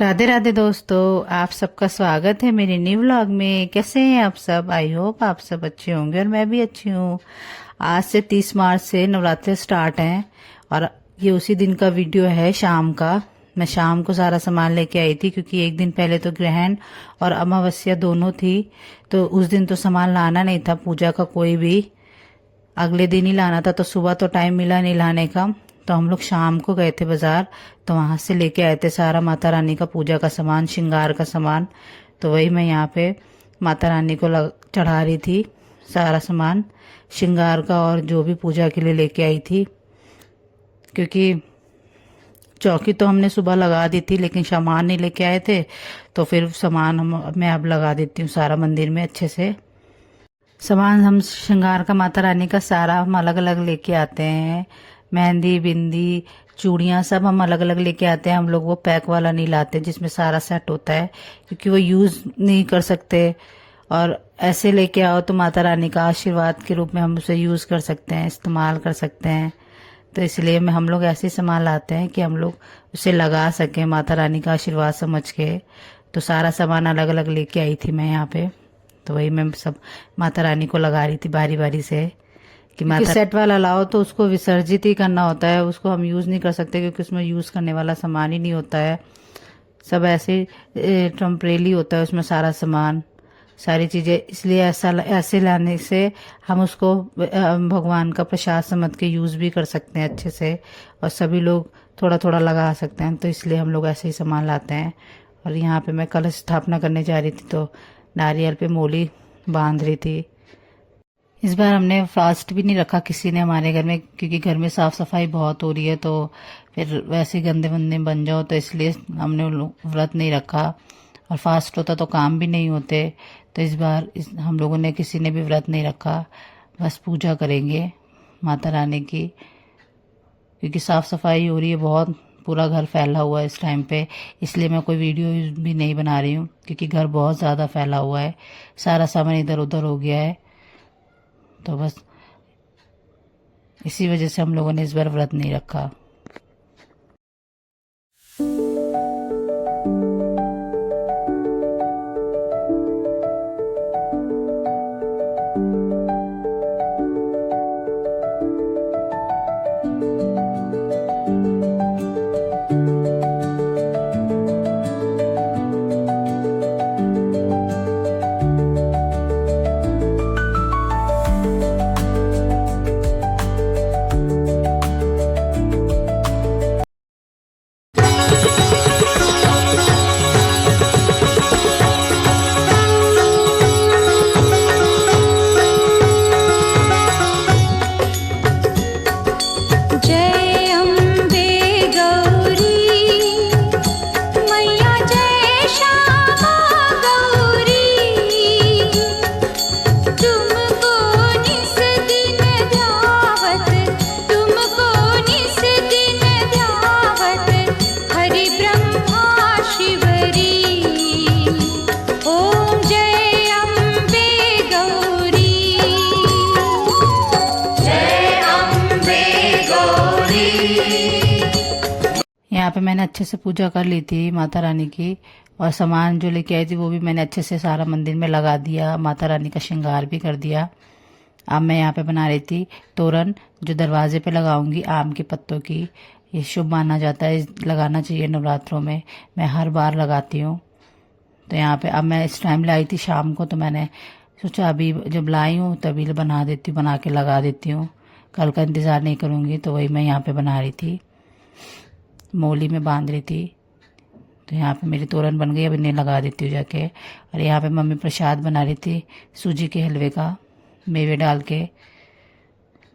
राधे राधे दोस्तों, आप सबका स्वागत है मेरे न्यू व्लॉग में। कैसे हैं आप सब? आई होप आप सब अच्छे होंगे और मैं भी अच्छी हूँ। आज से 30 मार्च से नवरात्रि स्टार्ट हैं और ये उसी दिन का वीडियो है, शाम का। मैं शाम को सारा सामान लेके आई थी क्योंकि एक दिन पहले तो ग्रहण और अमावस्या दोनों थी, तो उस दिन तो सामान लाना नहीं था पूजा का कोई भी, अगले दिन ही लाना था। तो सुबह तो टाइम मिला नहीं लाने का, तो हम लोग शाम को गए थे बाजार, तो वहां से लेके आए थे सारा माता रानी का पूजा का सामान, श्रृंगार का सामान। तो वही मैं यहाँ पे माता रानी को चढ़ा रही थी, सारा सामान श्रृंगार का और जो भी पूजा के लिए लेके आई थी। क्योंकि चौकी तो हमने सुबह लगा दी थी लेकिन सामान नहीं लेके आए थे, तो फिर सामान मैं अब लगा देती हूँ सारा मंदिर में अच्छे से। सामान हम श्रृंगार का माता रानी का सारा हम अलग अलग लेके आते हैं। मेहंदी, बिंदी, चूड़ियाँ सब हम अलग अलग लेके आते हैं। हम लोग वो पैक वाला नहीं लाते जिसमें सारा सेट होता है, क्योंकि वो यूज नहीं कर सकते। और ऐसे लेके आओ तो माता रानी का आशीर्वाद के रूप में हम उसे यूज कर सकते हैं, इस्तेमाल कर सकते हैं। तो इसलिए हम लोग ऐसे सामान लाते हैं कि हम लोग उसे लगा सकें माता रानी का आशीर्वाद समझ के। तो सारा सामान अलग अलग लेके आई थी मैं यहाँ पे। तो वही मैं सब माता रानी को लगा रही थी बारी बारी से, कि माता सेट वाला लाओ तो उसको विसर्जित ही करना होता है, उसको हम यूज नहीं कर सकते क्योंकि उसमें यूज करने वाला सामान ही नहीं होता है। सब ऐसे टेम्परेरी होता है उसमें सारा सामान, सारी चीजें। इसलिए ऐसे लाने से हम उसको भगवान का प्रसाद समझ के यूज भी कर सकते हैं अच्छे से, और सभी लोग थोड़ा थोड़ा लगा सकते हैं। तो इसलिए हम लोग ऐसे ही सामान लाते हैं। और यहाँ पे मैं कलश स्थापना करने जा रही थी, तो नारियल पे मोली बांध रही थी। इस बार हमने फास्ट भी नहीं रखा किसी ने हमारे घर में, क्योंकि घर में साफ सफाई बहुत हो रही है, तो फिर वैसे गंदे बंदे बन जाओ, तो इसलिए हमने व्रत नहीं रखा। और फास्ट होता तो काम भी नहीं होते। तो इस बार हम लोगों ने किसी ने भी व्रत नहीं रखा, बस पूजा करेंगे माता रानी की। क्योंकि साफ सफाई हो रही है बहुत, पूरा घर फैला हुआ है इस टाइम पे, इसलिए मैं कोई वीडियो भी नहीं बना रही हूँ, क्योंकि घर बहुत ज़्यादा फैला हुआ है, सारा सामान इधर उधर हो गया है। तो बस इसी वजह से हम लोगों ने इस बार व्रत नहीं रखा। यहाँ पे मैंने अच्छे से पूजा कर ली थी माता रानी की, और सामान जो लेके आई थी वो भी मैंने अच्छे से सारा मंदिर में लगा दिया, माता रानी का श्रृंगार भी कर दिया। अब मैं यहाँ पे बना रही थी तोरण, जो दरवाजे पे लगाऊंगी आम के पत्तों की। ये शुभ माना जाता है, लगाना चाहिए नवरात्रों में, मैं हर बार लगाती हूँ। तो यहाँ पे अब मैं इस टाइम लाई थी शाम को, तो मैंने सोचा अभी जब लाई हूँ तभी बना देती हूँ, बना के लगा देती हूँ, कल का इंतज़ार नहीं करूँगी। तो वही मैं यहाँ पे बना रही थी, मोली में बांध रही थी। तो यहाँ पे मेरी तोरण बन गई, अब इन्हें लगा देती हूँ जाके। और यहाँ पे मम्मी प्रसाद बना रही थी सूजी के हलवे का, मेवे डाल के,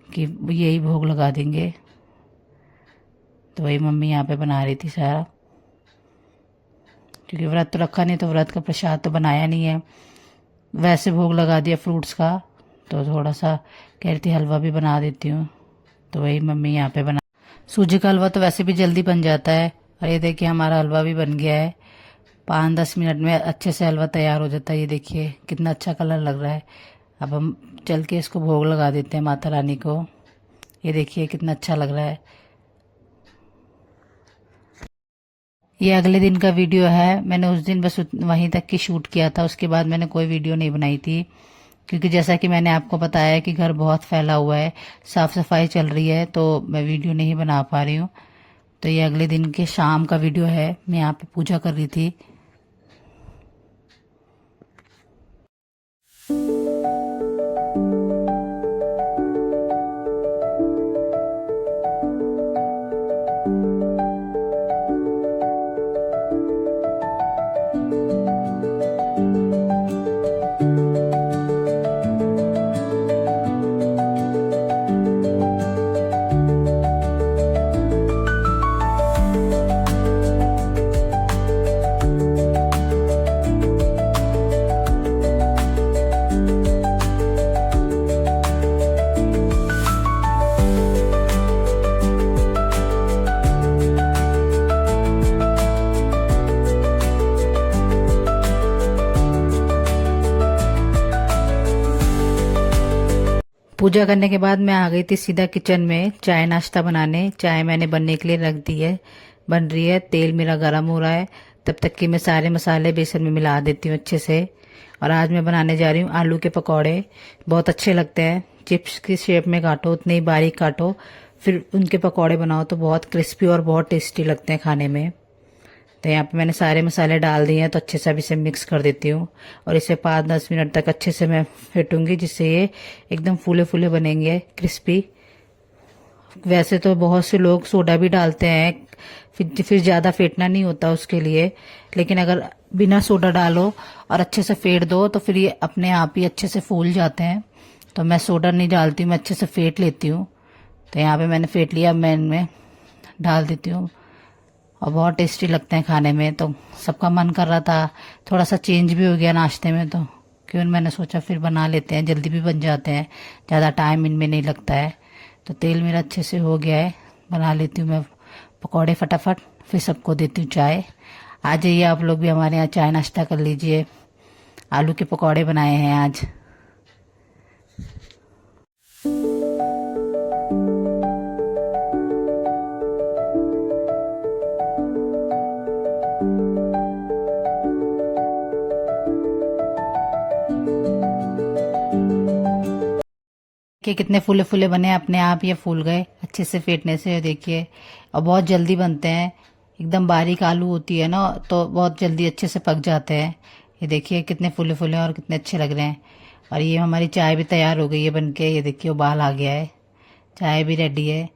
कि यही भोग लगा देंगे। तो वही मम्मी यहाँ पे बना रही थी सारा, क्योंकि व्रत तो रखा नहीं, तो व्रत का प्रसाद तो बनाया नहीं है, वैसे भोग लगा दिया फ्रूट्स का। तो थोड़ा सा कह रही थी हलवा भी बना देती हूँ, तो वही मम्मी यहाँ पे बना। सूजी का हलवा तो वैसे भी जल्दी बन जाता है, और ये देखिए हमारा हलवा भी बन गया है, 5-10 मिनट में अच्छे से हलवा तैयार हो जाता है। ये देखिए कितना अच्छा कलर लग रहा है। अब हम चल के इसको भोग लगा देते हैं माता रानी को। ये देखिए कितना अच्छा लग रहा है। ये अगले दिन का वीडियो है। मैंने उस दिन बस वहीं तक की शूट किया था, उसके बाद मैंने कोई वीडियो नहीं बनाई थी, क्योंकि जैसा कि मैंने आपको बताया कि घर बहुत फैला हुआ है, साफ सफाई चल रही है, तो मैं वीडियो नहीं बना पा रही हूँ। तो ये अगले दिन के शाम का वीडियो है, मैं यहाँ पे पूजा कर रही थी। पूजा करने के बाद मैं आ गई थी सीधा किचन में चाय नाश्ता बनाने। चाय मैंने बनने के लिए रख दी है, बन रही है, तेल मेरा गर्म हो रहा है। तब तक कि मैं सारे मसाले बेसन में मिला देती हूँ अच्छे से। और आज मैं बनाने जा रही हूँ आलू के पकौड़े। बहुत अच्छे लगते हैं, चिप्स की शेप में काटो, उतने ही बारीक काटो, फिर उनके पकौड़े बनाओ तो बहुत क्रिस्पी और बहुत टेस्टी लगते हैं खाने में। तो यहाँ पे मैंने सारे मसाले डाल दिए हैं, तो अच्छे से अब इसे मिक्स कर देती हूँ और इसे 5-10 मिनट तक अच्छे से मैं फेंटूंगी, जिससे ये एकदम फूले फूले बनेंगे, क्रिस्पी। वैसे तो बहुत से लोग सोडा भी डालते हैं, फिर ज़्यादा फेंटना नहीं होता उसके लिए, लेकिन अगर बिना सोडा डालो और अच्छे से फेंट दो तो फिर ये अपने आप ही अच्छे से फूल जाते हैं। तो मैं सोडा नहीं डालती हूँ, मैं अच्छे से फेंट लेती हूँ। तो यहाँ पे मैंने फेंट लिया, मैं इनमें डाल देती हूँ और बहुत टेस्टी लगते हैं खाने में। तो सबका मन कर रहा था, थोड़ा सा चेंज भी हो गया नाश्ते में, तो क्यों मैंने सोचा फिर बना लेते हैं, जल्दी भी बन जाते हैं, ज़्यादा टाइम इनमें नहीं लगता है। तो तेल मेरा अच्छे से हो गया है, बना लेती हूँ मैं पकौड़े फटाफट, फिर सबको देती हूँ चाय। आ जाइए आप लोग भी हमारे यहाँ चाय नाश्ता कर लीजिए। आलू के पकौड़े बनाए हैं आज। कि कितने फूले फूले बने, अपने आप ये फूल गए अच्छे से फेंटने से, देखिए। और बहुत जल्दी बनते हैं, एकदम बारीक आलू होती है ना, तो बहुत जल्दी अच्छे से पक जाते हैं। ये देखिए कितने फूले फूले और कितने अच्छे लग रहे हैं। और ये हमारी चाय भी तैयार हो गई है बनके, ये देखिए उबाल आ गया है, चाय भी रेडी है।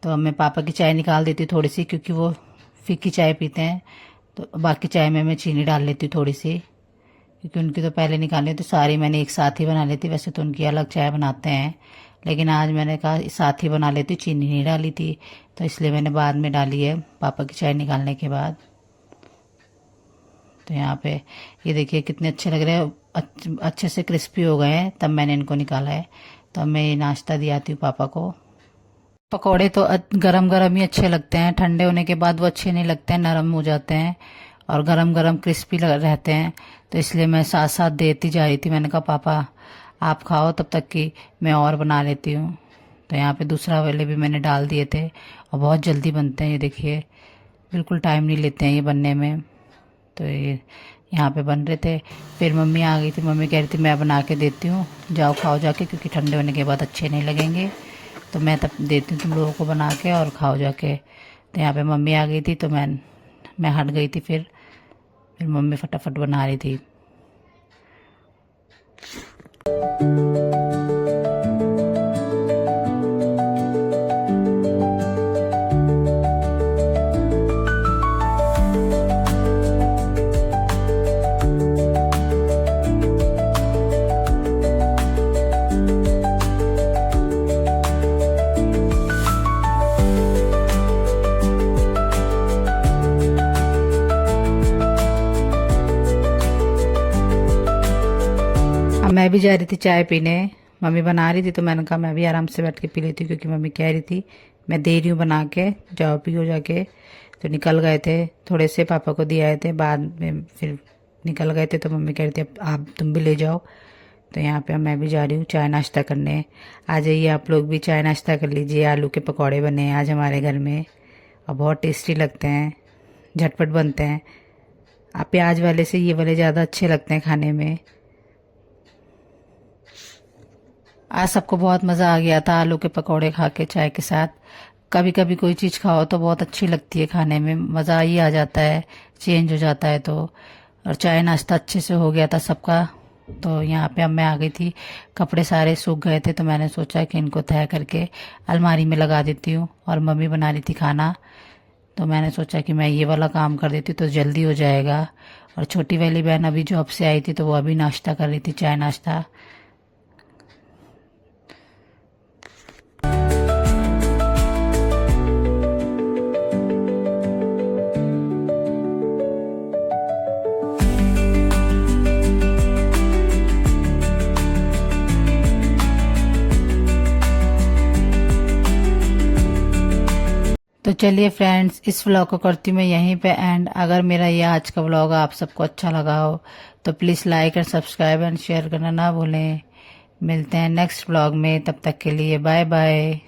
तो अब मैं पापा की चाय निकाल देती हूँ थोड़ी सी, क्योंकि वो फीकी चाय पीते हैं, तो बाकी चाय में मैं चीनी डाल लेती हूँ थोड़ी सी, क्योंकि उनकी तो पहले निकाली, तो सारी मैंने एक साथ ही बना लेती। वैसे तो उनकी अलग चाय बनाते हैं, लेकिन आज मैंने कहा साथ ही बना लेती, चीनी नहीं डाली थी, तो इसलिए मैंने बाद में डाली है पापा की चाय निकालने के बाद। तो यहाँ पे ये देखिए कितने अच्छे लग रहे हैं, अच्छे से क्रिस्पी हो गए हैं, तब मैंने इनको निकाला है। तो अब मैं ये नाश्ता दियाती हूँ पापा को। पकौड़े तो गरम गरम ही अच्छे लगते हैं, ठंडे होने के बाद वो अच्छे नहीं लगते हैं, नरम हो जाते हैं, और गरम गरम क्रिस्पी रहते हैं। तो इसलिए मैं साथ साथ देती जा रही थी। मैंने कहा पापा आप खाओ तब तक कि मैं और बना लेती हूँ। तो यहाँ पे दूसरा वाले भी मैंने डाल दिए थे, और बहुत जल्दी बनते हैं, ये देखिए बिल्कुल टाइम नहीं लेते हैं ये बनने में। तो ये यहाँ पे बन रहे थे, फिर मम्मी आ गई थी, मम्मी कह रही थी मैं बना के देती हूँ, जाओ खाओ जाके, क्योंकि ठंडे होने के बाद अच्छे नहीं लगेंगे, तो मैं तब देती हूँ तुम लोगों को बना के और खाओ जाके। तो यहाँ पे मम्मी आ गई थी, तो मैं हट गई थी, फिर मम्मी फटाफट बना रही थी। मैं भी जा रही थी चाय पीने, मम्मी बना रही थी, तो मैंने कहा मैं भी आराम से बैठ के पी लेती हूँ, क्योंकि मम्मी कह रही थी मैं दे रही हूँ बना के, जाओ पियो जाके। तो निकल गए थे, थोड़े से पापा को दिए आए थे, बाद में फिर निकल गए थे, तो मम्मी कह रही थी आप तुम भी ले जाओ। तो यहाँ पे मैं भी जा रही हूँ चाय नाश्ता करने। आ जाइए आप लोग भी चाय नाश्ता कर लीजिए। आलू के पकौड़े बने आज हमारे घर में और बहुत टेस्टी लगते हैं। झटपट बनते हैं। प्याज वाले से ये वाले ज़्यादा अच्छे लगते हैं खाने में। आज सबको बहुत मज़ा आ गया था आलू के पकौड़े खा के चाय के साथ। कभी कभी कोई चीज़ खाओ तो बहुत अच्छी लगती है खाने में, मज़ा ही आ जाता है, चेंज हो जाता है तो। और चाय नाश्ता अच्छे से हो गया था सबका। तो यहाँ पे अब मैं आ गई थी, कपड़े सारे सूख गए थे तो मैंने सोचा कि इनको तह करके अलमारी में लगा देती हूँ। और मम्मी बना रही थी खाना, तो मैंने सोचा कि मैं ये वाला काम कर देती तो जल्दी हो जाएगा। और छोटी वाली बहन अभी जॉब से आई थी तो वो अभी नाश्ता कर रही थी, चाय नाश्ता। तो चलिए फ्रेंड्स, इस व्लॉग को करती हूँ मैं यहीं पे एंड। अगर मेरा ये आज का व्लॉग आप सबको अच्छा लगा हो तो प्लीज़ लाइक और सब्सक्राइब एंड शेयर करना ना भूलें। मिलते हैं नेक्स्ट व्लॉग में, तब तक के लिए बाय बाय।